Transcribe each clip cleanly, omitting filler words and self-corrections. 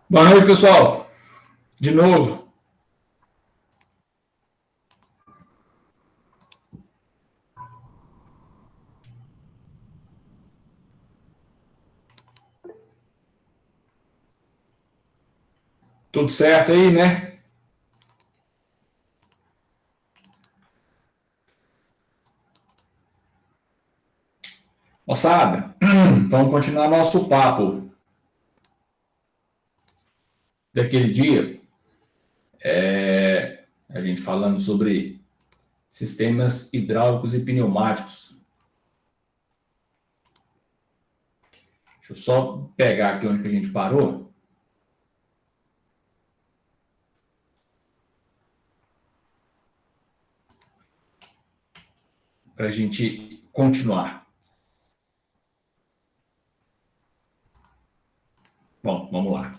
Boa noite, pessoal. De novo. Tudo certo aí, né? Moçada, vamos continuar nosso papo daquele dia. A gente falando sobre sistemas hidráulicos e pneumáticos. Deixa eu só pegar aqui onde que a gente parou. Para a gente continuar. Bom, vamos lá.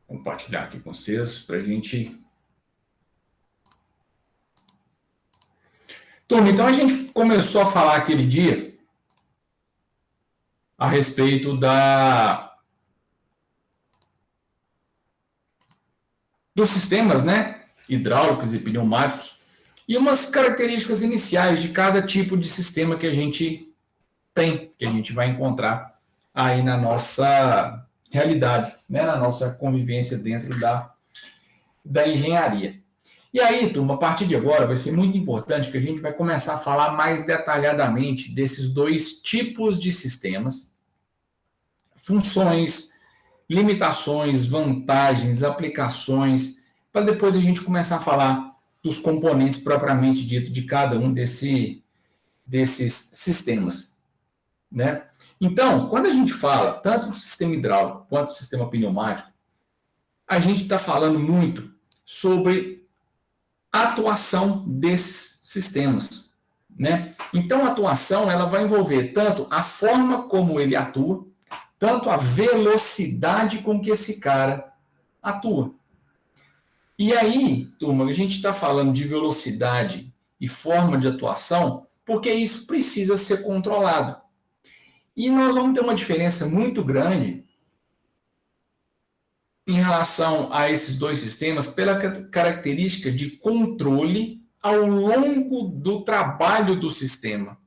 Vou compartilhar aqui com vocês para a gente. Turma, então a gente começou a falar aquele dia a respeito dos sistemas, né? Hidráulicos e pneumáticos. E umas características iniciais de cada tipo de sistema que a gente tem, que a gente vai encontrar aí na nossa realidade, né? Na nossa convivência dentro da engenharia. E aí, turma, a partir de agora vai ser muito importante que a gente vai começar a falar mais detalhadamente desses dois tipos de sistemas, funções, limitações, vantagens, aplicações, para depois a gente começar a falar dos componentes propriamente dito de cada um desses sistemas, né? Então, quando a gente fala tanto do sistema hidráulico quanto do sistema pneumático, a gente está falando muito sobre a atuação desses sistemas, né? Então, a atuação ela vai envolver tanto a forma como ele atua, tanto a velocidade com que esse cara atua. E aí, turma, a gente está falando de velocidade e forma de atuação, porque isso precisa ser controlado. E nós vamos ter uma diferença muito grande em relação a esses dois sistemas pela característica de controle ao longo do trabalho do sistema.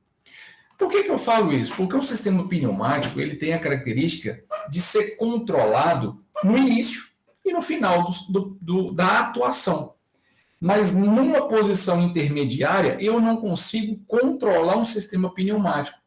Por que eu falo isso? Porque o sistema pneumático ele tem a característica de ser controlado no início e no final da atuação. Mas numa posição intermediária, eu não consigo controlar um sistema pneumático.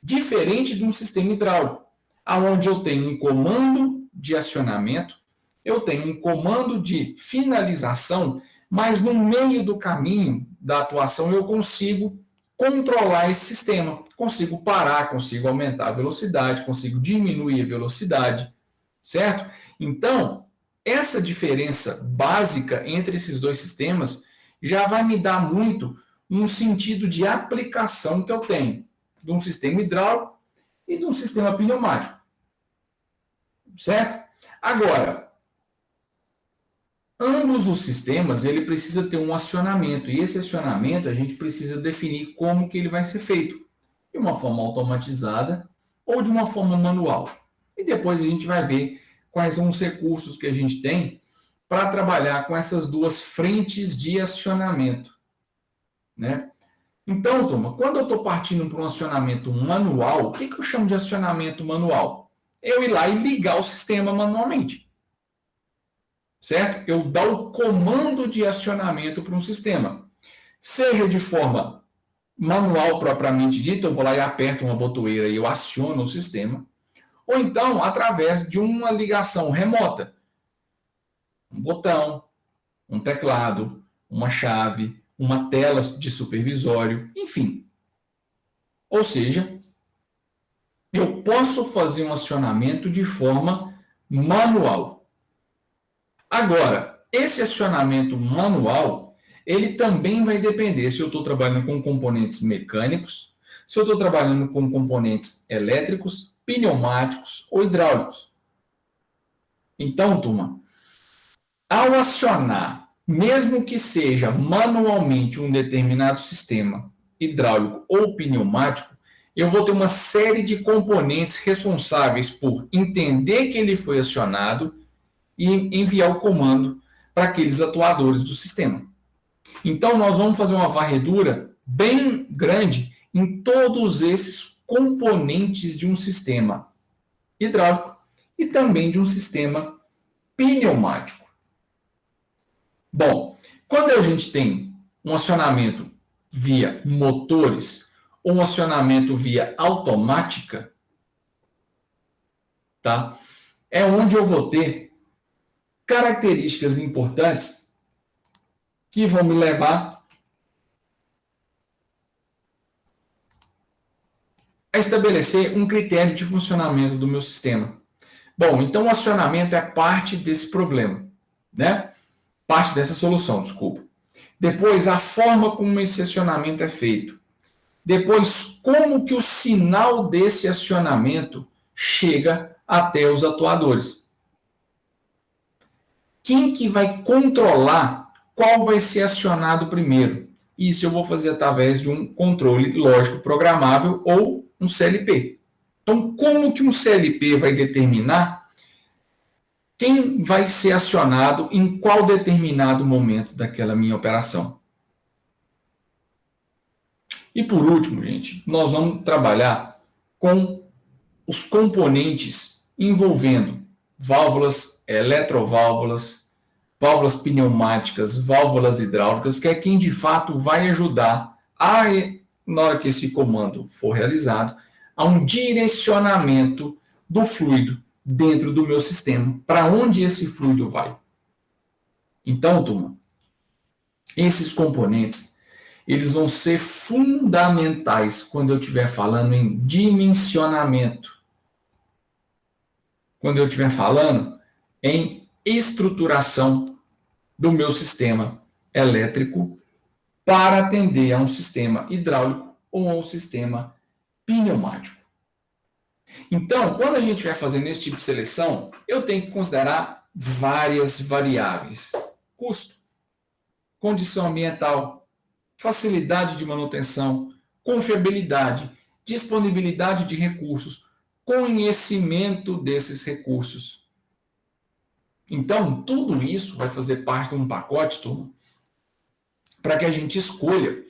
Diferente de um sistema hidráulico, onde eu tenho um comando de acionamento, eu tenho um comando de finalização, mas no meio do caminho da atuação eu consigo controlar esse sistema. Consigo parar, consigo aumentar a velocidade, consigo diminuir a velocidade, certo? Então, essa diferença básica entre esses dois sistemas já vai me dar muito um sentido de aplicação que eu tenho de um sistema hidráulico e de um sistema pneumático, certo? Agora, ambos os sistemas, ele precisa ter um acionamento, e esse acionamento a gente precisa definir como que ele vai ser feito, de uma forma automatizada ou de uma forma manual. E depois a gente vai ver quais são os recursos que a gente tem para trabalhar com essas duas frentes de acionamento, né? Então, turma, quando eu estou partindo para um acionamento manual, o que eu chamo de acionamento manual? Eu ir lá e ligar o sistema manualmente. Certo? Eu dar o comando de acionamento para um sistema. Seja de forma manual propriamente dita, eu vou lá e aperto uma botoeira e eu aciono o sistema. Ou então, através de uma ligação remota. Um botão, um teclado, uma chave, uma tela de supervisório, enfim. Ou seja, eu posso fazer um acionamento de forma manual. Agora, esse acionamento manual, ele também vai depender se eu estou trabalhando com componentes mecânicos, se eu estou trabalhando com componentes elétricos, pneumáticos ou hidráulicos. Então, turma, ao acionar, mesmo que seja manualmente um determinado sistema hidráulico ou pneumático, eu vou ter uma série de componentes responsáveis por entender que ele foi acionado e enviar o comando para aqueles atuadores do sistema. Então, nós vamos fazer uma varredura bem grande em todos esses componentes de um sistema hidráulico e também de um sistema pneumático. Bom, quando a gente tem um acionamento via motores ou um acionamento via automática, tá? É onde eu vou ter características importantes que vão me levar a estabelecer um critério de funcionamento do meu sistema. Bom, então o acionamento é parte desse problema, né? Parte dessa solução, desculpa. Depois, a forma como esse acionamento é feito. Depois, como que o sinal desse acionamento chega até os atuadores. Quem que vai controlar qual vai ser acionado primeiro? Isso eu vou fazer através de um controle lógico programável ou um CLP. Então, como que um CLP vai determinar quem vai ser acionado em qual determinado momento daquela minha operação? E por último, gente, nós vamos trabalhar com os componentes envolvendo válvulas, eletroválvulas, válvulas pneumáticas, válvulas hidráulicas, que é quem de fato vai ajudar a, na hora que esse comando for realizado, a um direcionamento do fluido dentro do meu sistema, para onde esse fluido vai. Então, turma, esses componentes, eles vão ser fundamentais quando eu estiver falando em dimensionamento, quando eu estiver falando em estruturação do meu sistema elétrico para atender a um sistema hidráulico ou a um sistema pneumático. Então, quando a gente vai fazendo esse tipo de seleção, eu tenho que considerar várias variáveis. Custo, condição ambiental, facilidade de manutenção, confiabilidade, disponibilidade de recursos, conhecimento desses recursos. Então, tudo isso vai fazer parte de um pacote, turma, para que a gente escolha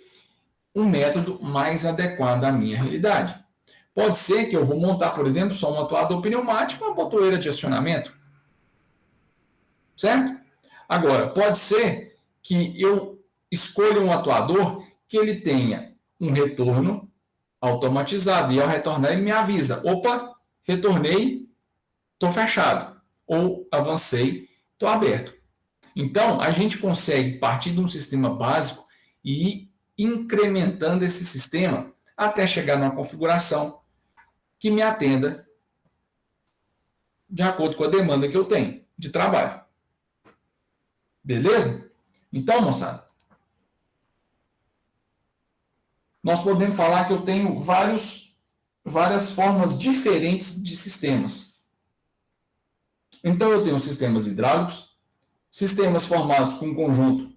um método mais adequado à minha realidade. Pode ser que eu vou montar, por exemplo, só um atuador pneumático e uma botoeira de acionamento. Certo? Agora, pode ser que eu escolha um atuador que ele tenha um retorno automatizado e ao retornar ele me avisa, opa, retornei, estou fechado, ou avancei, estou aberto. Então, a gente consegue partir de um sistema básico e ir incrementando esse sistema até chegar numa configuração que me atenda de acordo com a demanda que eu tenho de trabalho. Beleza? Então, moçada, nós podemos falar que eu tenho várias formas diferentes de sistemas. Então, eu tenho sistemas hidráulicos, sistemas formados com conjunto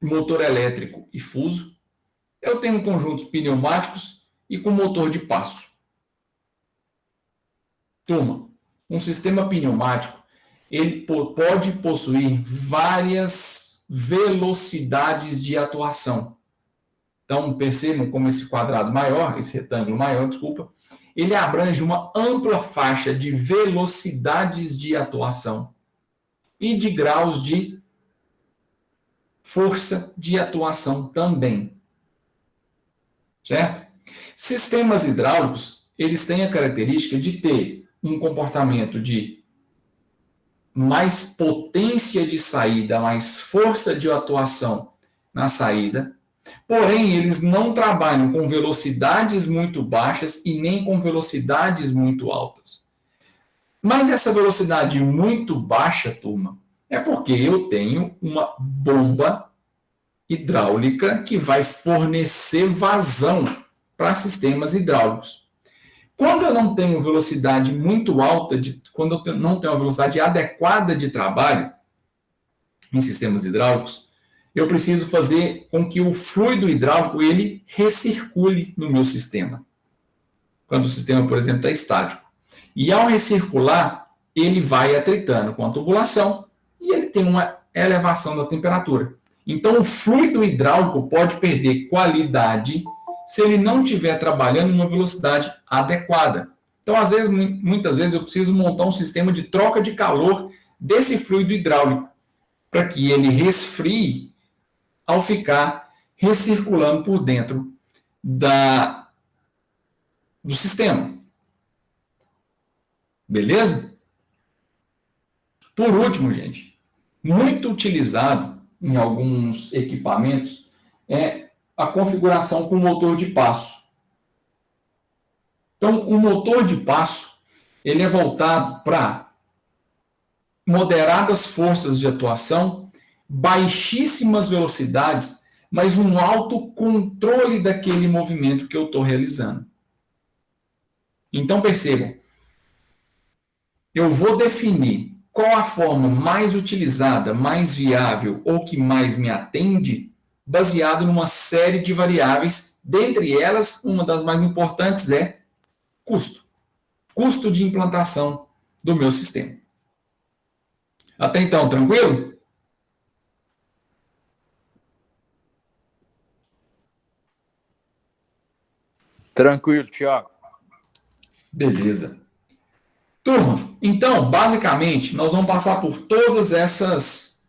motor elétrico e fuso. Eu tenho conjuntos pneumáticos e com motor de passo. Turma, um sistema pneumático, ele pode possuir várias velocidades de atuação. Então, percebam como esse quadrado maior, esse retângulo maior, desculpa, ele abrange uma ampla faixa de velocidades de atuação e de graus de força de atuação também. Certo? Sistemas hidráulicos, eles têm a característica de ter um comportamento de mais potência de saída, mais força de atuação na saída, porém, eles não trabalham com velocidades muito baixas e nem com velocidades muito altas. Mas essa velocidade muito baixa, turma, é porque eu tenho uma bomba hidráulica que vai fornecer vazão para sistemas hidráulicos. Quando eu não tenho velocidade muito alta, quando eu não tenho uma velocidade adequada de trabalho em sistemas hidráulicos, eu preciso fazer com que o fluido hidráulico ele recircule no meu sistema. Quando o sistema, por exemplo, está estático. E ao recircular, ele vai atritando com a tubulação e ele tem uma elevação da temperatura. Então, o fluido hidráulico pode perder qualidade se ele não estiver trabalhando em uma velocidade adequada. Então, às vezes, muitas vezes, eu preciso montar um sistema de troca de calor desse fluido hidráulico para que ele resfrie ao ficar recirculando por dentro do sistema. Beleza? Por último, gente, muito utilizado em alguns equipamentos é a configuração com motor de passo. Então, o motor de passo, ele é voltado para moderadas forças de atuação, baixíssimas velocidades, mas um alto controle daquele movimento que eu estou realizando. Então, percebam, eu vou definir qual a forma mais utilizada, mais viável ou que mais me atende, baseado numa série de variáveis. Dentre elas, uma das mais importantes é custo. Custo de implantação do meu sistema. Até então, tranquilo? Tranquilo, Thiago. Beleza. Turma, então, basicamente, nós vamos passar por todas essas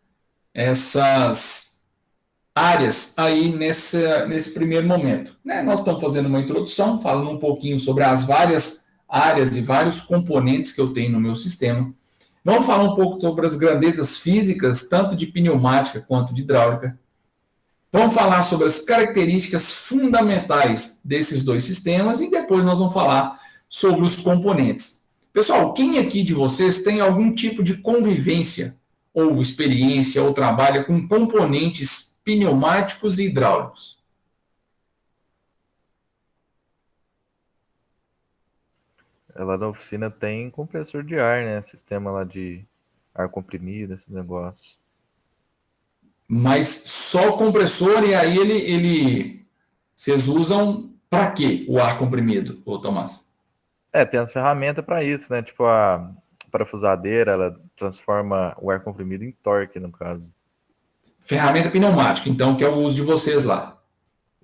áreas aí nesse primeiro momento. Né? Nós estamos fazendo uma introdução, falando um pouquinho sobre as várias áreas e vários componentes que eu tenho no meu sistema. Vamos falar um pouco sobre as grandezas físicas, tanto de pneumática quanto de hidráulica. Vamos falar sobre as características fundamentais desses dois sistemas e depois nós vamos falar sobre os componentes. Pessoal, quem aqui de vocês tem algum tipo de convivência ou experiência ou trabalha com componentes pneumáticos e hidráulicos? Lá na oficina tem compressor de ar, né? Sistema lá de ar comprimido, esse negócio. Mas só o compressor e aí vocês usam para quê o ar comprimido, ô Tomás? Tem as ferramentas para isso, né? Tipo a parafusadeira, ela transforma o ar comprimido em torque, no caso. Ferramenta pneumática, então, que é o uso de vocês lá.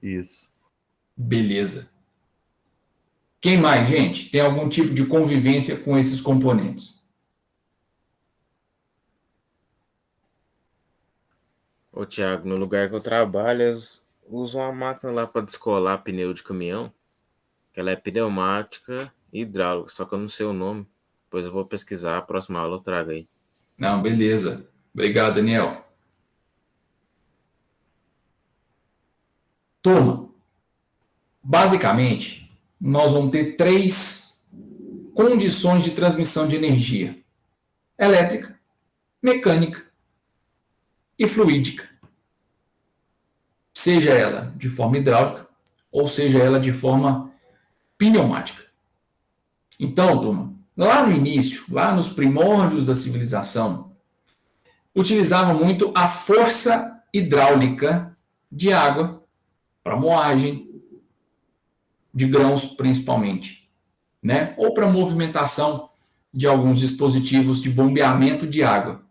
Isso. Beleza. Quem mais, gente? Tem algum tipo de convivência com esses componentes? Ô, Thiago, no lugar que eu trabalho, eles usam uma máquina lá para descolar pneu de caminhão, que ela é pneumática e hidráulica, só que eu não sei o nome. Depois eu vou pesquisar, a próxima aula eu trago aí. Não, beleza. Obrigado, Daniel. Turma, basicamente, nós vamos ter 3 condições de transmissão de energia: elétrica, mecânica e fluídica. Seja ela de forma hidráulica ou seja ela de forma pneumática. Então, turma, lá no início, lá nos primórdios da civilização, utilizava muito a força hidráulica de água para moagem de grãos, principalmente, né? Ou para movimentação de alguns dispositivos de bombeamento de água.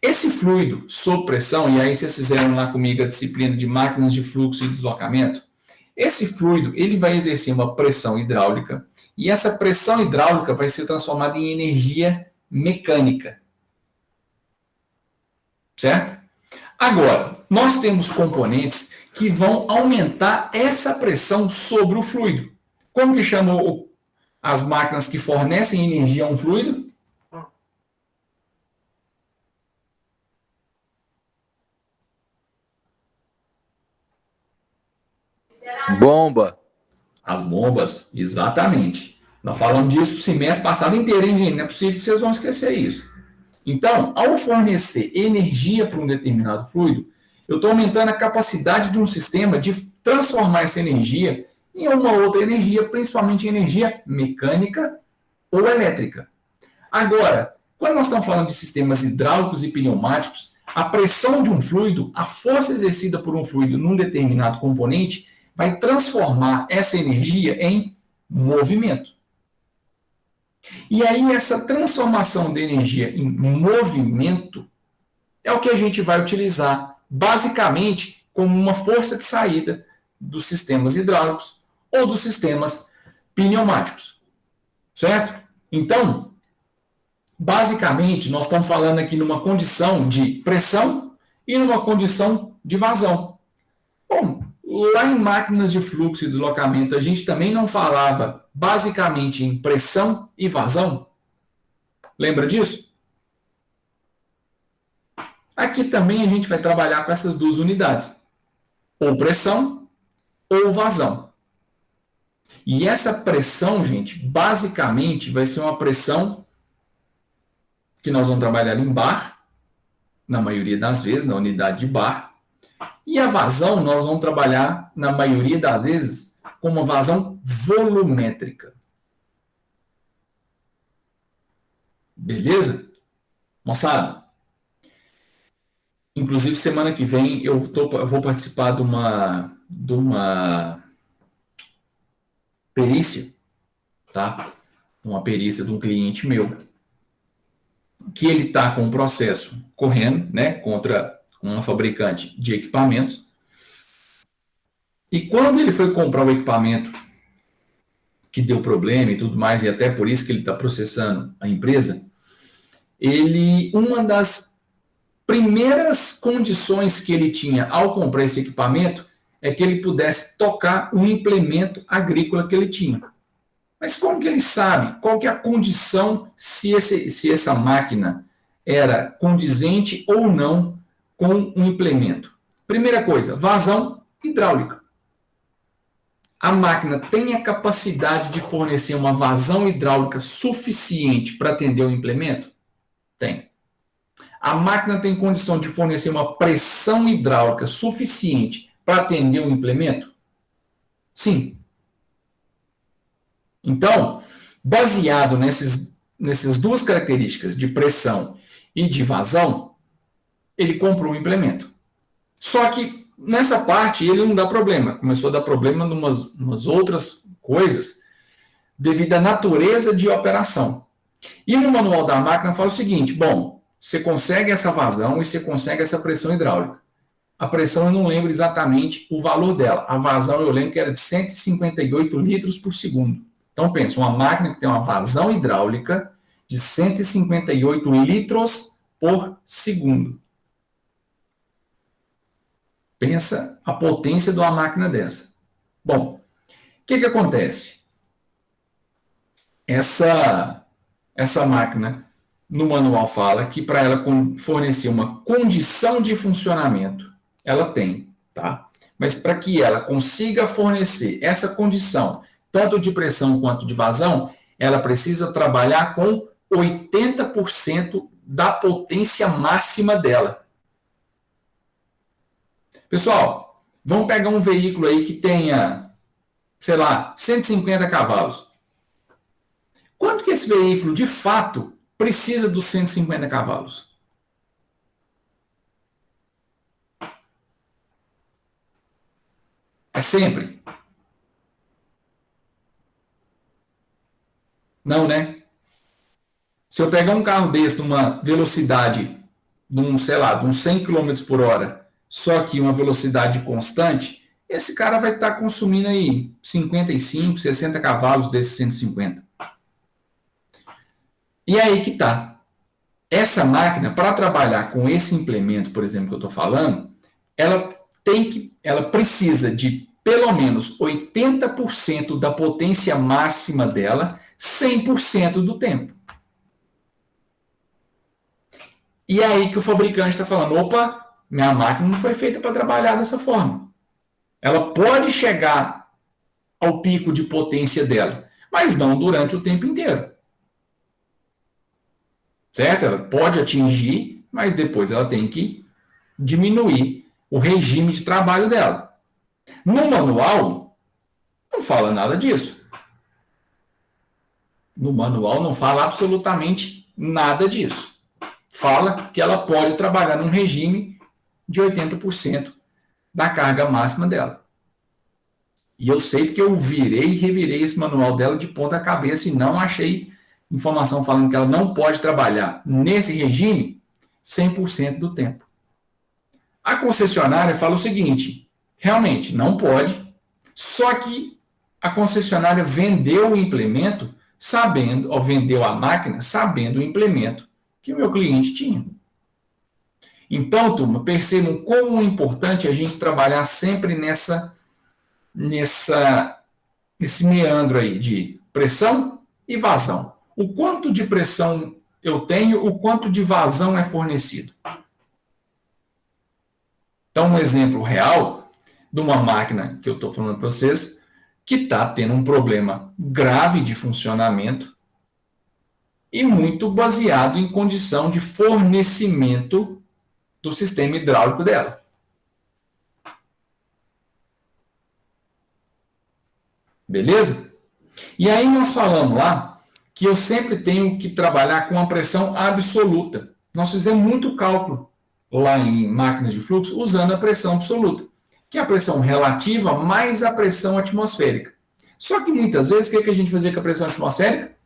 Esse fluido sob pressão, e aí vocês fizeram lá comigo a disciplina de máquinas de fluxo e deslocamento, esse fluido ele vai exercer uma pressão hidráulica e essa pressão hidráulica vai ser transformada em energia mecânica. Certo? Agora, nós temos componentes que vão aumentar essa pressão sobre o fluido. Como que chamam as máquinas que fornecem energia a um fluido? Bomba. As bombas, exatamente. Nós falamos disso o semestre passado inteiro, hein, gente? Não é possível que vocês vão esquecer isso. Então, ao fornecer energia para um determinado fluido, eu estou aumentando a capacidade de um sistema de transformar essa energia em uma outra energia, principalmente energia mecânica ou elétrica. Agora, quando nós estamos falando de sistemas hidráulicos e pneumáticos, a pressão de um fluido, a força exercida por um fluido num determinado componente, vai transformar essa energia em movimento. E aí essa transformação de energia em movimento é o que a gente vai utilizar basicamente como uma força de saída dos sistemas hidráulicos ou dos sistemas pneumáticos, certo? Então, basicamente, nós estamos falando aqui numa condição de pressão e numa condição de vazão. Bom, lá em máquinas de fluxo e deslocamento, a gente também não falava basicamente em pressão e vazão? Lembra disso? Aqui também a gente vai trabalhar com essas duas unidades, ou pressão ou vazão. E essa pressão, gente, basicamente vai ser uma pressão que nós vamos trabalhar em bar, na maioria das vezes, na unidade de bar. E a vazão nós vamos trabalhar, na maioria das vezes, com uma vazão volumétrica. Beleza? Moçada, inclusive semana que vem eu vou participar de uma perícia, tá? Uma perícia de um cliente meu, que ele está com um processo correndo, né, contra uma fabricante de equipamentos. E quando ele foi comprar o equipamento que deu problema e tudo mais, e até por isso que ele está processando a empresa, uma das primeiras condições que ele tinha ao comprar esse equipamento é que ele pudesse tocar um implemento agrícola que ele tinha. Mas como que ele sabe? Qual que é a condição se essa máquina era condizente ou não com um implemento? Primeira coisa, vazão hidráulica. A máquina tem a capacidade de fornecer uma vazão hidráulica suficiente para atender o implemento? Tem. A máquina tem condição de fornecer uma pressão hidráulica suficiente para atender o implemento? Sim. Então, baseado nessas duas características de pressão e de vazão, ele comprou um implemento. Só que nessa parte ele não dá problema. Começou a dar problema em umas outras coisas devido à natureza de operação. E no manual da máquina fala o seguinte: bom, você consegue essa vazão e você consegue essa pressão hidráulica. A pressão eu não lembro exatamente o valor dela. A vazão eu lembro que era de 158 litros por segundo. Então pensa, uma máquina que tem uma vazão hidráulica de 158 litros por segundo. Pensa a potência de uma máquina dessa. Bom, o que acontece? Essa máquina, no manual fala que para ela fornecer uma condição de funcionamento, ela tem, tá? Mas para que ela consiga fornecer essa condição, tanto de pressão quanto de vazão, ela precisa trabalhar com 80% da potência máxima dela. Pessoal, vamos pegar um veículo aí que tenha, sei lá, 150 cavalos. Quanto que esse veículo, de fato, precisa dos 150 cavalos? É sempre? Não, né? Se eu pegar um carro desse numa velocidade de uns 100 km por hora, só que uma velocidade constante, esse cara vai estar consumindo aí 55, 60 cavalos desses 150. E aí que tá. Essa máquina, para trabalhar com esse implemento, por exemplo, que eu estou falando, ela precisa de pelo menos 80% da potência máxima dela, 100% do tempo. E é aí que o fabricante está falando, opa, minha máquina não foi feita para trabalhar dessa forma. Ela pode chegar ao pico de potência dela, mas não durante o tempo inteiro. Certo? Ela pode atingir, mas depois ela tem que diminuir o regime de trabalho dela. No manual, não fala nada disso. No manual não fala absolutamente nada disso. Fala que ela pode trabalhar num regime de 80% da carga máxima dela. E eu sei porque eu virei e revirei esse manual dela de ponta cabeça e não achei informação falando que ela não pode trabalhar nesse regime 100% do tempo. A concessionária fala o seguinte, realmente, não pode, só que a concessionária vendeu o implemento sabendo, ou vendeu a máquina sabendo o implemento que o meu cliente tinha. Então, turma, percebam como é importante a gente trabalhar sempre nesse meandro aí de pressão e vazão. O quanto de pressão eu tenho, o quanto de vazão é fornecido. Então, um exemplo real de uma máquina que eu estou falando para vocês, que está tendo um problema grave de funcionamento e muito baseado em condição de fornecimento do sistema hidráulico dela. Beleza? E aí nós falamos lá que eu sempre tenho que trabalhar com a pressão absoluta. Nós fizemos muito cálculo lá em máquinas de fluxo usando a pressão absoluta, que é a pressão relativa mais a pressão atmosférica. Só que muitas vezes, o que a gente fazia com a pressão atmosférica?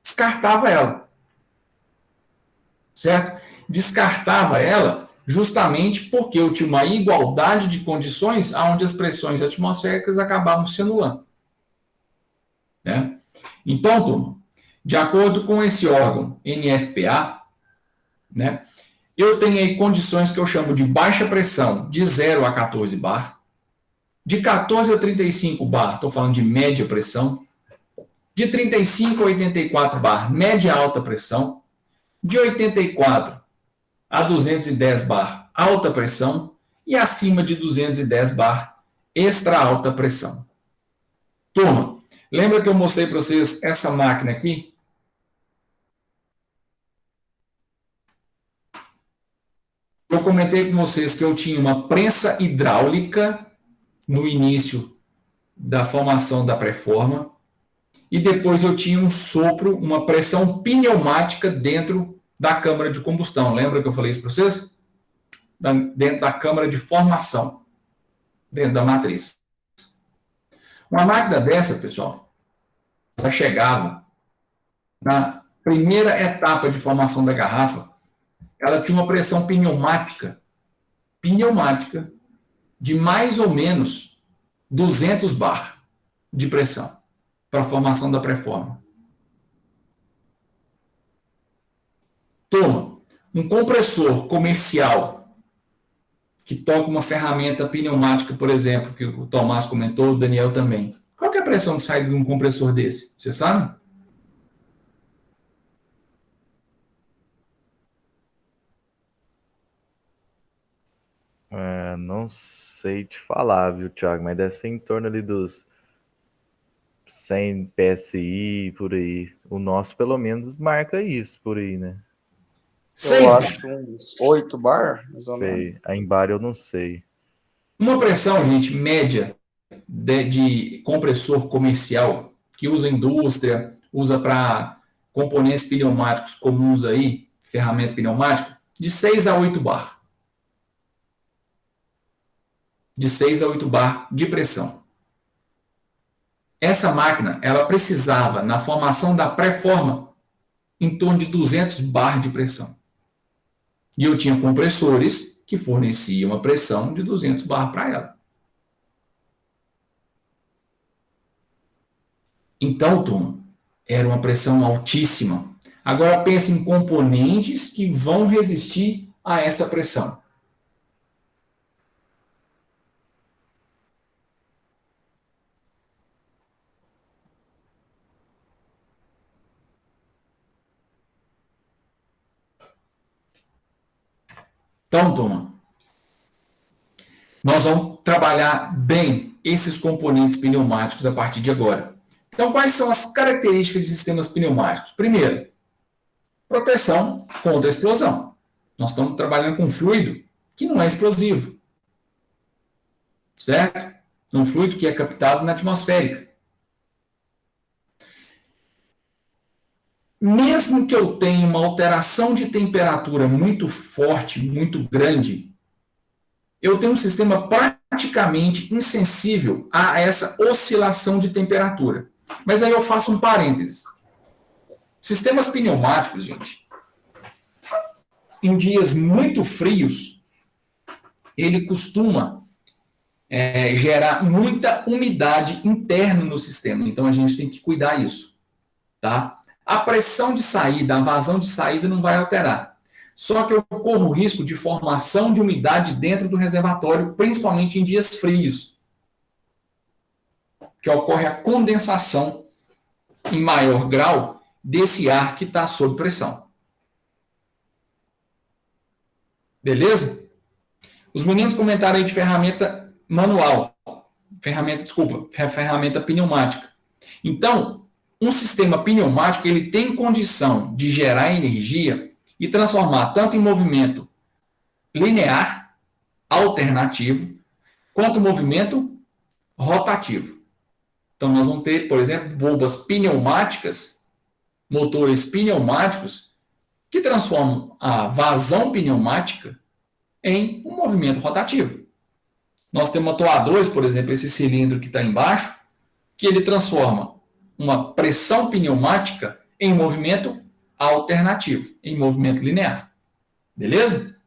Descartava ela. Certo? Descartava ela justamente porque eu tinha uma igualdade de condições onde as pressões atmosféricas acabavam se anulando. Né? Então, turma, de acordo com esse órgão NFPA, né, eu tenho aí condições que eu chamo de baixa pressão, de 0 a 14 bar, de 14 a 35 bar, estou falando de média pressão, de 35 a 84 bar, média alta pressão, de 84 a 210 bar, alta pressão, e acima de 210 bar, extra alta pressão. Turma, lembra que eu mostrei para vocês essa máquina aqui? Eu comentei com vocês que eu tinha uma prensa hidráulica no início da formação da pré-forma, e depois eu tinha um sopro, uma pressão pneumática dentro da câmara de combustão. Lembra que eu falei isso para vocês? Dentro da câmara de formação, dentro da matriz. Uma máquina dessa, pessoal, ela chegava na primeira etapa de formação da garrafa, ela tinha uma pressão pneumática de mais ou menos 200 bar de pressão para a formação da pré-forma. Turma, um compressor comercial que toca uma ferramenta pneumática, por exemplo, que o Tomás comentou, o Daniel também. Qual que é a pressão que sai de um compressor desse? Você sabe? Não sei te falar, viu, Thiago? Mas deve ser em torno ali dos 100 PSI, por aí. O nosso, pelo menos, marca isso por aí, né? Eu acho que uns 8 bar, mais ou menos. Sei. A Embar eu não sei. Uma pressão, gente, média de compressor comercial, que usa indústria, usa para componentes pneumáticos comuns aí, ferramenta pneumática, de 6 a 8 bar. De 6 a 8 bar de pressão. Essa máquina, ela precisava, na formação da pré-forma, em torno de 200 bar de pressão. E eu tinha compressores que forneciam uma pressão de 200 bar para ela. Então, turma, era uma pressão altíssima. Agora pense em componentes que vão resistir a essa pressão. Então, turma, nós vamos trabalhar bem esses componentes pneumáticos a partir de agora. Então, quais são as características de sistemas pneumáticos? Primeiro, proteção contra a explosão. Nós estamos trabalhando com fluido que não é explosivo. Certo? Um fluido que é captado na atmosférica. Mesmo que eu tenha uma alteração de temperatura muito forte, muito grande, eu tenho um sistema praticamente insensível a essa oscilação de temperatura. Mas aí eu faço um parênteses. Sistemas pneumáticos, gente, em dias muito frios, ele costuma gerar muita umidade interna no sistema. Então, a gente tem que cuidar isso, tá? A pressão de saída, a vazão de saída não vai alterar. Só que eu corro o risco de formação de umidade dentro do reservatório, principalmente em dias frios, que ocorre a condensação em maior grau desse ar que está sob pressão. Beleza? Os meninos comentaram aí de ferramenta manual. Ferramenta pneumática. Então, um sistema pneumático, ele tem condição de gerar energia e transformar tanto em movimento linear, alternativo, quanto movimento rotativo. Então, nós vamos ter, por exemplo, bombas pneumáticas, motores pneumáticos, que transformam a vazão pneumática em um movimento rotativo. Nós temos atuadores, por exemplo, esse cilindro que está embaixo, que ele transforma uma pressão pneumática em movimento alternativo, em movimento linear. Beleza?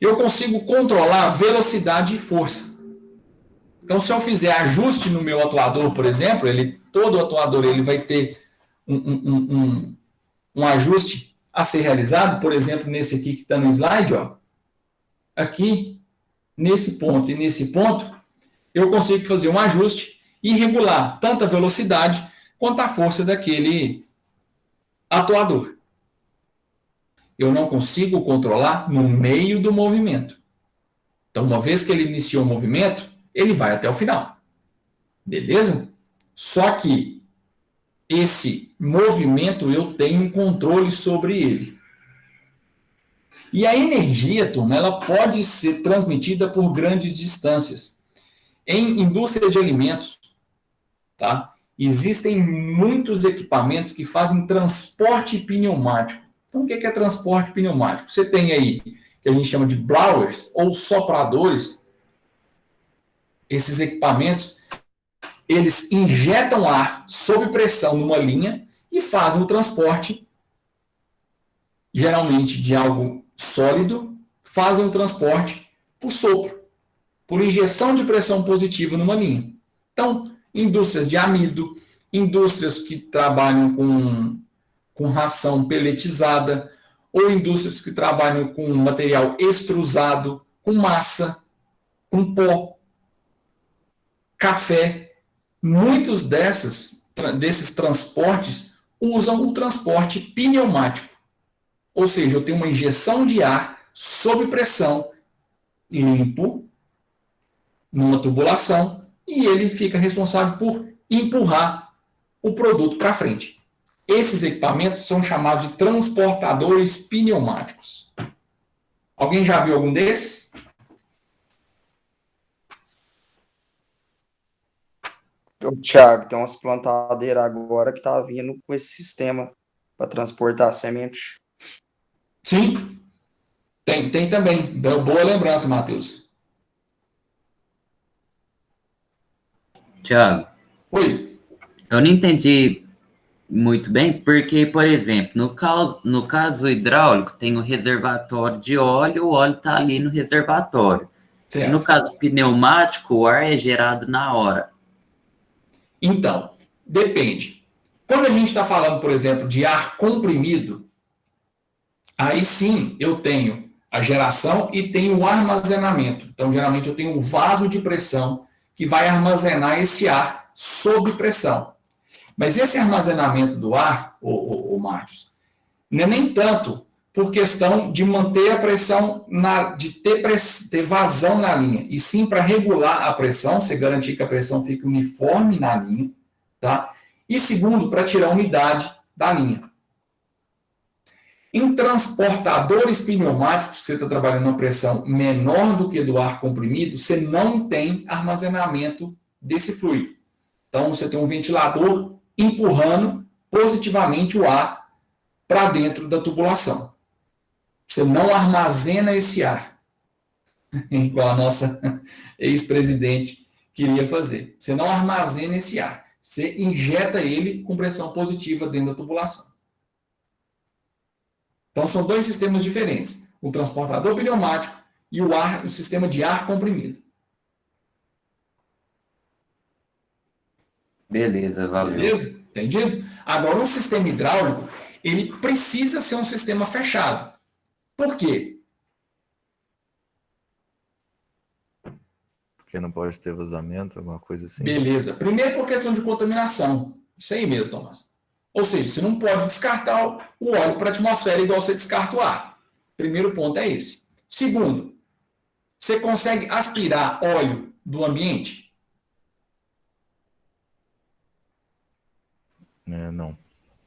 Eu consigo controlar velocidade e força. Então, se eu fizer ajuste no meu atuador, por exemplo, todo atuador ele vai ter um ajuste a ser realizado, por exemplo, nesse aqui que está no slide, ó, aqui, nesse ponto e nesse ponto, eu consigo fazer um ajuste e regular tanto a velocidade quanto a força daquele atuador. Eu não consigo controlar no meio do movimento. Então, uma vez que ele iniciou o movimento, ele vai até o final. Beleza? Só que esse movimento eu tenho um controle sobre ele. E a energia, turma, ela pode ser transmitida por grandes distâncias. Em indústria de alimentos, tá? Existem muitos equipamentos que fazem transporte pneumático. Então, o que é transporte pneumático? Você tem aí, que a gente chama de blowers ou sopradores. Esses equipamentos, eles injetam ar sob pressão numa linha e fazem o transporte, geralmente de algo sólido, fazem o transporte por sopro, por injeção de pressão positiva numa linha. Então, indústrias de amido, indústrias que trabalham com ração peletizada, ou indústrias que trabalham com material extrusado, com massa, com pó, café. Muitos desses transportes usam o transporte pneumático. Ou seja, eu tenho uma injeção de ar sob pressão, limpo, numa tubulação, e ele fica responsável por empurrar o produto para frente. Esses equipamentos são chamados de transportadores pneumáticos. Alguém já viu algum desses? O Thiago, tem umas plantadeiras agora que tá vindo com esse sistema para transportar a semente. Sim, tem também. Boa lembrança, Matheus. Thiago, Oi. eu não entendi muito bem, porque, por exemplo, no caso hidráulico, tem o reservatório de óleo, o óleo está ali no reservatório. Certo. E no caso pneumático, o ar é gerado na hora. Então, depende. Quando a gente está falando, por exemplo, de ar comprimido, aí sim eu tenho a geração e tenho o armazenamento. Então, geralmente eu tenho um vaso de pressão que vai armazenar esse ar sob pressão. Mas esse armazenamento do ar, Marcos, não é nem tanto por questão de manter a pressão, de ter vazão na linha, e sim para regular a pressão, você garantir que a pressão fique uniforme na linha, tá? E segundo, para tirar a umidade da linha. Em transportadores pneumáticos, você está trabalhando uma pressão menor do que do ar comprimido, você não tem armazenamento desse fluido. Então, você tem um ventilador empurrando positivamente o ar para dentro da tubulação. Você não armazena esse ar, igual a nossa ex-presidente queria fazer. Você não armazena esse ar. Você injeta ele com pressão positiva dentro da tubulação. Então, são dois sistemas diferentes. O transportador pneumático e o sistema de ar comprimido. Beleza, valeu. Beleza? Entendido? Agora, um sistema hidráulico, ele precisa ser um sistema fechado. Por quê? Porque não pode ter vazamento, alguma coisa assim. Beleza. Primeiro, por questão de contaminação. Isso aí mesmo, Tomás. Ou seja, você não pode descartar o óleo para a atmosfera igual você descarta o ar. Primeiro ponto é esse. Segundo, você consegue aspirar óleo do ambiente? Não.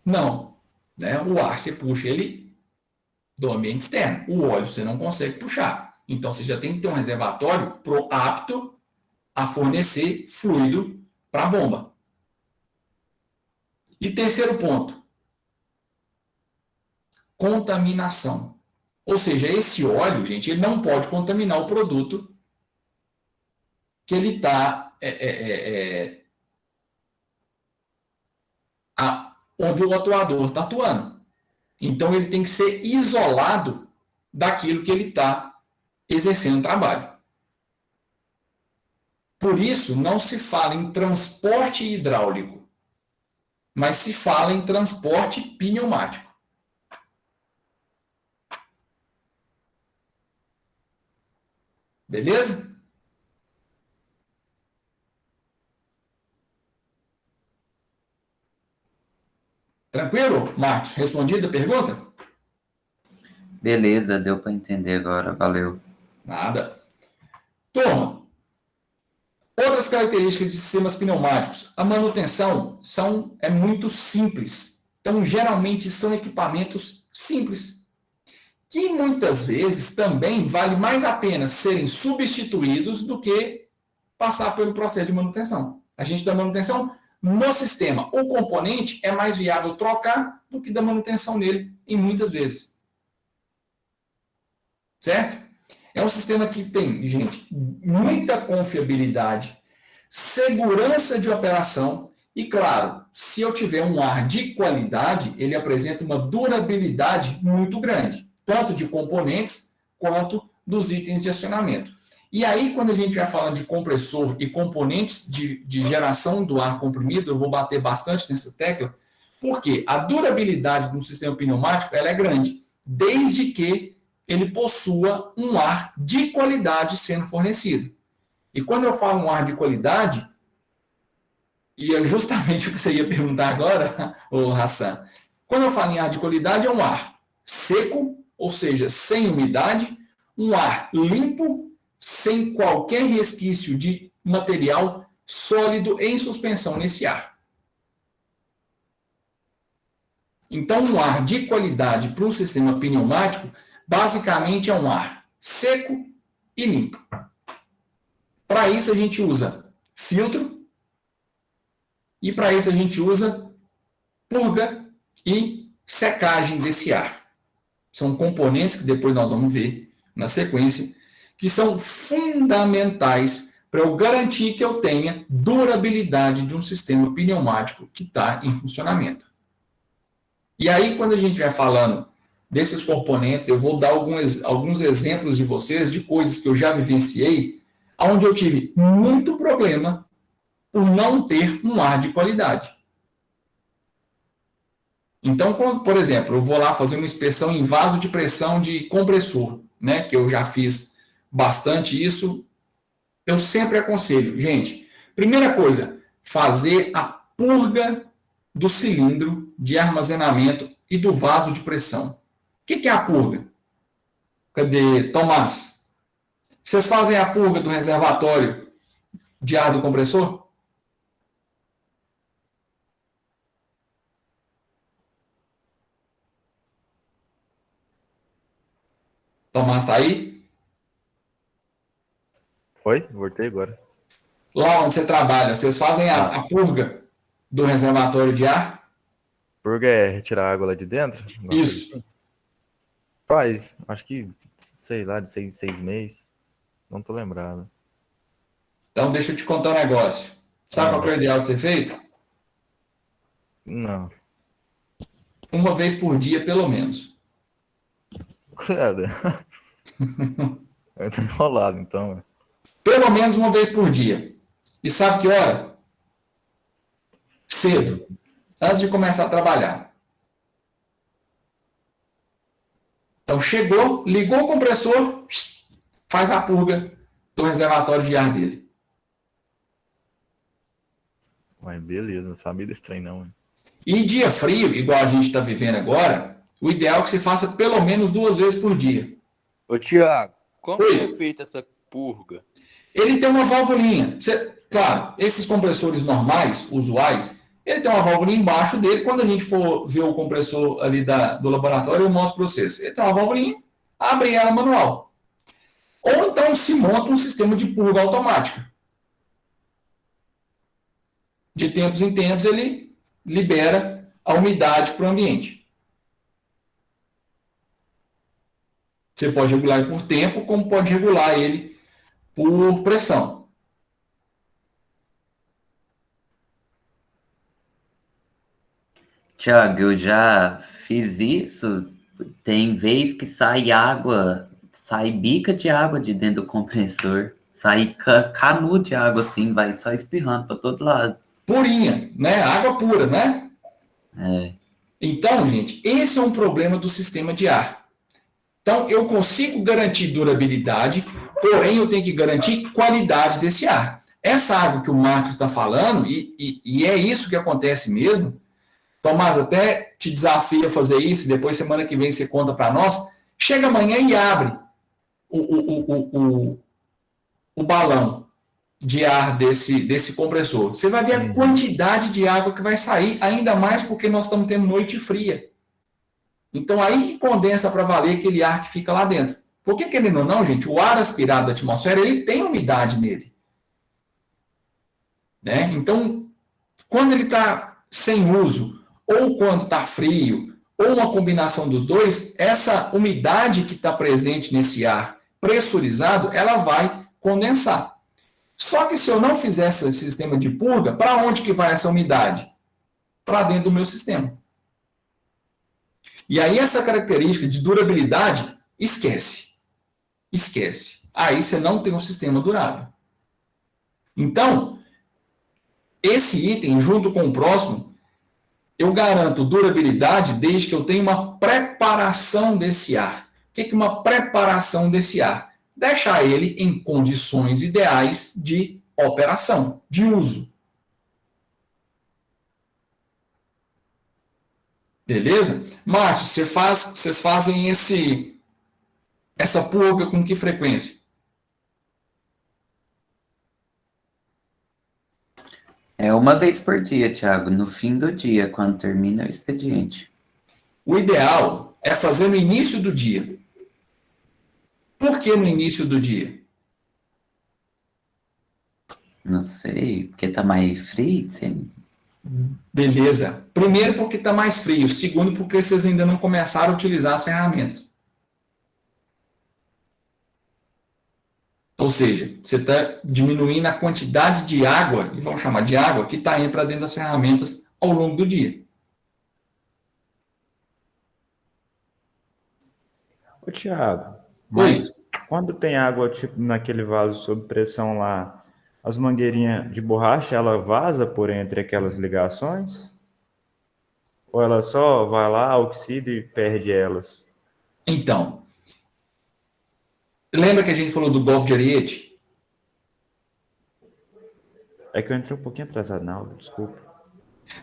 Não. Né? O ar, você puxa ele do ambiente externo. O óleo, você não consegue puxar. Então, você já tem que ter um reservatório apto a fornecer fluido para a bomba. E terceiro ponto, contaminação. Ou seja, esse óleo, gente, ele não pode contaminar o produto que ele está onde o atuador está atuando. Então, ele tem que ser isolado daquilo que ele está exercendo trabalho. Por isso, não se fala em transporte hidráulico, mas se fala em transporte pneumático. Beleza? Tranquilo, Marcos? Respondida a pergunta? Beleza, deu para entender agora, valeu. Nada. Turma, outras características de sistemas pneumáticos. A manutenção é muito simples. Então, geralmente, são equipamentos simples, que muitas vezes também vale mais a pena serem substituídos do que passar pelo processo de manutenção. A gente dá manutenção no sistema. O componente é mais viável trocar do que dar manutenção nele, em muitas vezes. Certo? É um sistema que tem, gente, muita confiabilidade, segurança de operação e, claro, se eu tiver um ar de qualidade, ele apresenta uma durabilidade muito grande, tanto de componentes quanto dos itens de acionamento. E aí, quando a gente vai falando de compressor e componentes de geração do ar comprimido, eu vou bater bastante nessa tecla, porque a durabilidade do sistema pneumático ela é grande, desde que ele possua um ar de qualidade sendo fornecido. E quando eu falo um ar de qualidade, e é justamente o que você ia perguntar agora, ô Hassan, quando eu falo em ar de qualidade, é um ar seco, ou seja, sem umidade, um ar limpo, sem qualquer resquício de material sólido em suspensão nesse ar. Então, um ar de qualidade para um sistema pneumático, basicamente é um ar seco e limpo. Para isso, a gente usa filtro e para isso a gente usa purga e secagem desse ar. São componentes que depois nós vamos ver na sequência, que são fundamentais para eu garantir que eu tenha durabilidade de um sistema pneumático que está em funcionamento. E aí, quando a gente vai falando desses componentes, eu vou dar alguns exemplos de vocês, de coisas que eu já vivenciei, onde eu tive muito problema por não ter um ar de qualidade. Então, por exemplo, eu vou lá fazer uma inspeção em vaso de pressão de compressor, né, que eu já fiz bastante isso, eu sempre aconselho, gente, primeira coisa, fazer a purga do cilindro de armazenamento e do vaso de pressão. O que é a purga? Cadê, Tomás? Vocês fazem a purga do reservatório de ar do compressor? Tomás está aí? Oi? Voltei agora. Lá onde você trabalha, vocês fazem a purga do reservatório de ar? Purga é retirar a água lá de dentro? Isso. Faz, acho que, sei lá, de 6 meses. Não tô lembrado. Então, deixa eu te contar um negócio. Sabe qual que é o ideal de ser feito? Não. Uma vez por dia, pelo menos. Credo. Eu tô enrolado, então. Pelo menos uma vez por dia. E sabe que hora? Cedo. Antes de começar a trabalhar. Então, chegou, ligou o compressor, faz a purga do reservatório de ar dele. Mas beleza, não sabia desse trem, não. Hein? E em dia frio, igual a gente está vivendo agora, o ideal é que se faça pelo menos 2 vezes por dia. Ô, Tiago, como Oi. que é feita essa purga? Ele tem uma valvulinha. Claro, esses compressores normais, usuais, ele tem uma válvula embaixo dele. Quando a gente for ver o compressor ali do laboratório, eu mostro para vocês. Ele tem uma válvula, abre ela manual. Ou então se monta um sistema de purga automática. De tempos em tempos, ele libera a umidade para o ambiente. Você pode regular ele por tempo, como pode regular ele por pressão. Tiago, eu já fiz isso. Tem vez que sai água, sai bica de água de dentro do compressor. Sai canudo de água assim, vai só espirrando para todo lado. Purinha, né? Água pura, né? É. Então, gente, esse é um problema do sistema de ar. Então, eu consigo garantir durabilidade, porém eu tenho que garantir qualidade desse ar. Essa água que o Marcos está falando, e é isso que acontece mesmo, Tomás, até te desafio a fazer isso, depois semana que vem você conta para nós, chega amanhã e abre o balão de ar desse compressor. Você vai ver a quantidade de água que vai sair, ainda mais porque nós estamos tendo noite fria. Então, aí que condensa para valer aquele ar que fica lá dentro. Porque, querendo ou não, gente, o ar aspirado da atmosfera, ele tem umidade nele. Né? Então, quando ele está sem uso, ou quando está frio, ou uma combinação dos dois, essa umidade que está presente nesse ar pressurizado, ela vai condensar. Só que se eu não fizer esse sistema de purga, para onde que vai essa umidade? Para dentro do meu sistema. E aí essa característica de durabilidade, esquece. Esquece. Aí você não tem um sistema durável. Então, esse item, junto com o próximo, eu garanto durabilidade desde que eu tenha uma preparação desse ar. O que é uma preparação desse ar? Deixar ele em condições ideais de operação, de uso. Beleza? Marcos, vocês fazem essa purga com que frequência? É uma vez por dia, Tiago, no fim do dia, quando termina o expediente. O ideal é fazer no início do dia. Por que no início do dia? Não sei, porque tá mais frio, sim. Beleza. Primeiro, porque está mais frio. Segundo, porque vocês ainda não começaram a utilizar as ferramentas. Ou seja, você está diminuindo a quantidade de água, e vamos chamar de água, que está indo para dentro das ferramentas ao longo do dia. Ô, Thiago, mas quando tem água, tipo, naquele vaso sob pressão lá, as mangueirinhas de borracha, ela vaza por entre aquelas ligações? Ou ela só vai lá, oxida e perde elas? Então, lembra que a gente falou do golpe de Ariete? É que eu entrei um pouquinho atrasado na aula, desculpa.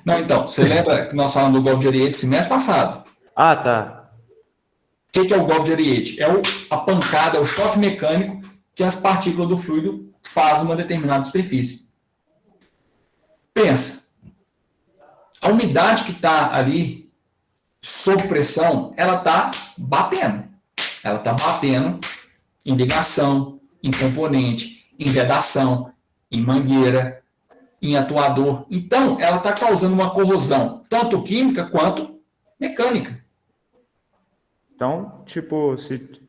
Não, então, você lembra que nós falamos do golpe de Ariete semestre passado? Ah, tá. O que é o golpe de Ariete? É a pancada, é o choque mecânico que as partículas do fluido fazem uma determinada superfície. Pensa, a umidade que está ali, sob pressão, ela está batendo. Ela está batendo em ligação, em componente, em vedação, em mangueira, em atuador. Então, ela está causando uma corrosão, tanto química quanto mecânica. Então, tipo,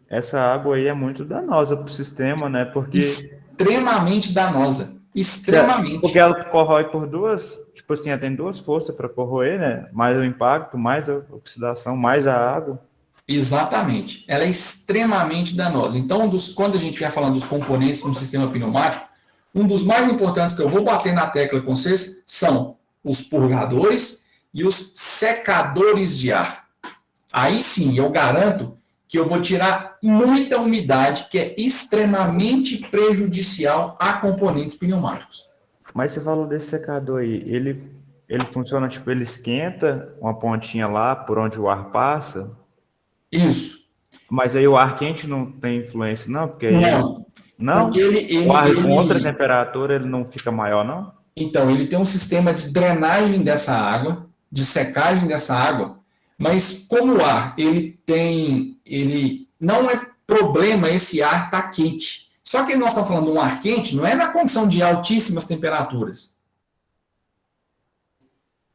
essa água aí é muito danosa para o sistema, né? Porque Extremamente danosa. extremamente. Porque ela corrói por duas, tipo assim, ela tem duas forças para corroer, né? Mais o impacto, mais a oxidação, mais a água. Exatamente. Ela é extremamente danosa. Então, quando a gente vai falando dos componentes no sistema pneumático, um dos mais importantes que eu vou bater na tecla com vocês são os purgadores e os secadores de ar. Aí sim, eu garanto que eu vou tirar muita umidade, que é extremamente prejudicial a componentes pneumáticos. Mas você falou desse secador aí, ele funciona, tipo, ele esquenta uma pontinha lá por onde o ar passa, Isso. mas aí o ar quente não tem influência, não? Porque aí Não, porque o ar com outra temperatura ele não fica maior, não? Então, ele tem um sistema de drenagem dessa água, de secagem dessa água, mas como o ar, ele não é problema esse ar estar quente. Só que nós estamos falando de um ar quente, não é na condição de altíssimas temperaturas.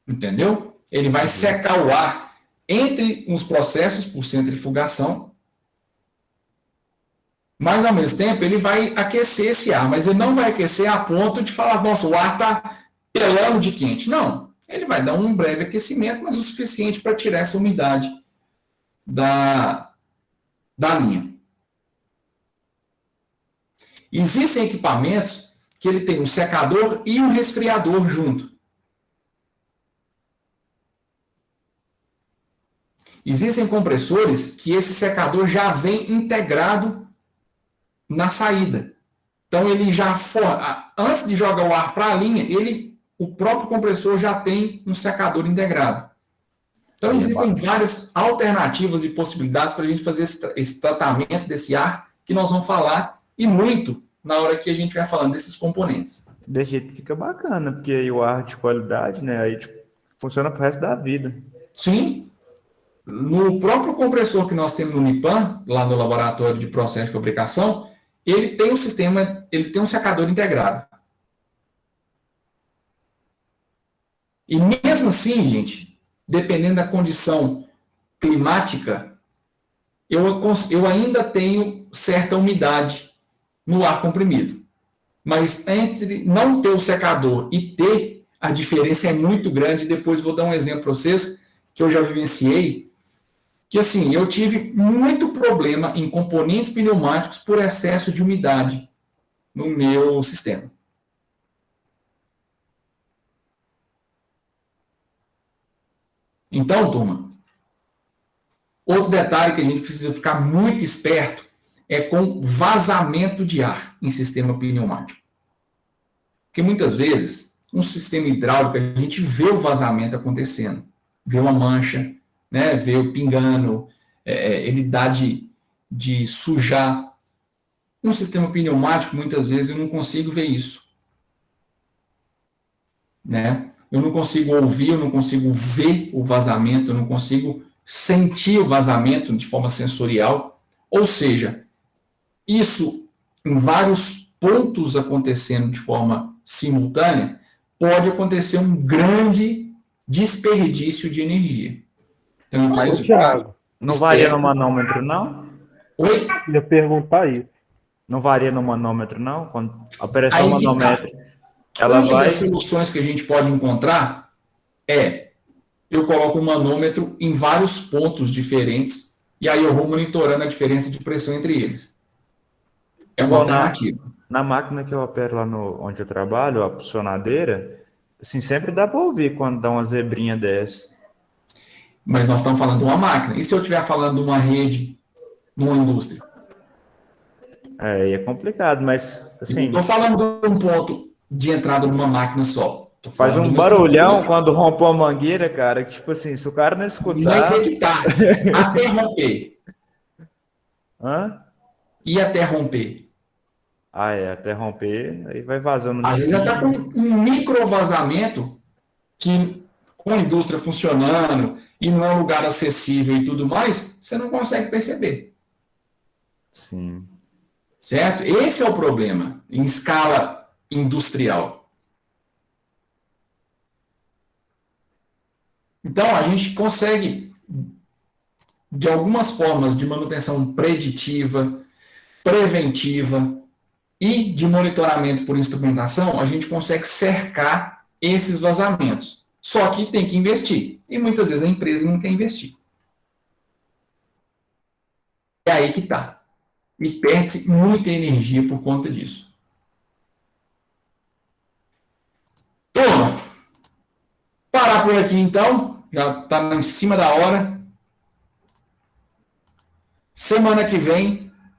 Entendeu? Ele vai secar o ar entre uns processos por centrifugação, mas ao mesmo tempo ele vai aquecer esse ar, mas ele não vai aquecer a ponto de falar, nossa, o ar está pelando de quente. Não, ele vai dar um breve aquecimento, mas o suficiente para tirar essa umidade da linha. Existem equipamentos que ele tem um secador e um resfriador junto. Existem compressores que esse secador já vem integrado na saída. Então, ele já antes de jogar o ar para a linha, o próprio compressor já tem um secador integrado. Então, existem várias alternativas e possibilidades para a gente fazer esse tratamento desse ar, que nós vamos falar, e muito, na hora que a gente vai falando desses componentes. Desse jeito fica bacana, porque aí o ar de qualidade, né, aí tipo, funciona pro resto da vida. Sim. No próprio compressor que nós temos no Nipan, lá no laboratório de processo de fabricação, ele tem um sistema, ele tem um secador integrado. E mesmo assim, gente, dependendo da condição climática, eu ainda tenho certa umidade no ar comprimido. Mas entre não ter o secador e ter, a diferença é muito grande. Depois vou dar um exemplo para vocês, que eu já vivenciei, que assim, eu tive muito problema em componentes pneumáticos por excesso de umidade no meu sistema. Então, turma, outro detalhe que a gente precisa ficar muito esperto é com vazamento de ar em sistema pneumático. Porque muitas vezes, um sistema hidráulico, a gente vê o vazamento acontecendo, vê uma mancha, né, vê o pingando, ele dá de sujar. Um sistema pneumático, muitas vezes, eu não consigo ver isso. Né? Eu não consigo ouvir, eu não consigo ver o vazamento, eu não consigo sentir o vazamento de forma sensorial. Ou seja, isso em vários pontos acontecendo de forma simultânea, pode acontecer um grande desperdício de energia. Então, eu preciso Thiago, Não varia no manômetro, não? Oi? eu ia perguntar isso. Não varia no manômetro, não? Quando a operação Aí, manômetro, ela Uma vai... das soluções que a gente pode encontrar eu coloco o manômetro em vários pontos diferentes e aí eu vou monitorando a diferença de pressão entre eles. É uma alternativa. Na máquina que eu opero lá onde eu trabalho, a funcionadeira, assim, sempre dá para ouvir quando dá uma zebrinha dessa. Mas nós estamos falando de uma máquina. E se eu estiver falando de uma rede, numa indústria? É complicado, mas, assim... Estou falando de um ponto de entrada numa máquina só. Faz um barulhão quando rompe uma mangueira, cara, que, tipo assim, se o cara não escutar... Mas é que tá. Até romper. Hã? E até romper? Até romper, aí vai vazando. Às vezes já está com um micro vazamento que, com a indústria funcionando e não é um lugar acessível e tudo mais, você não consegue perceber. Sim. Certo? Esse é o problema em escala industrial. Então, a gente consegue, de algumas formas de manutenção preditiva, preventiva, e de monitoramento por instrumentação, a gente consegue cercar esses vazamentos. Só que tem que investir. E muitas vezes a empresa não quer investir. É aí que está. E perde muita energia por conta disso. Turma, parar por aqui então. Já está em cima da hora. Semana que vem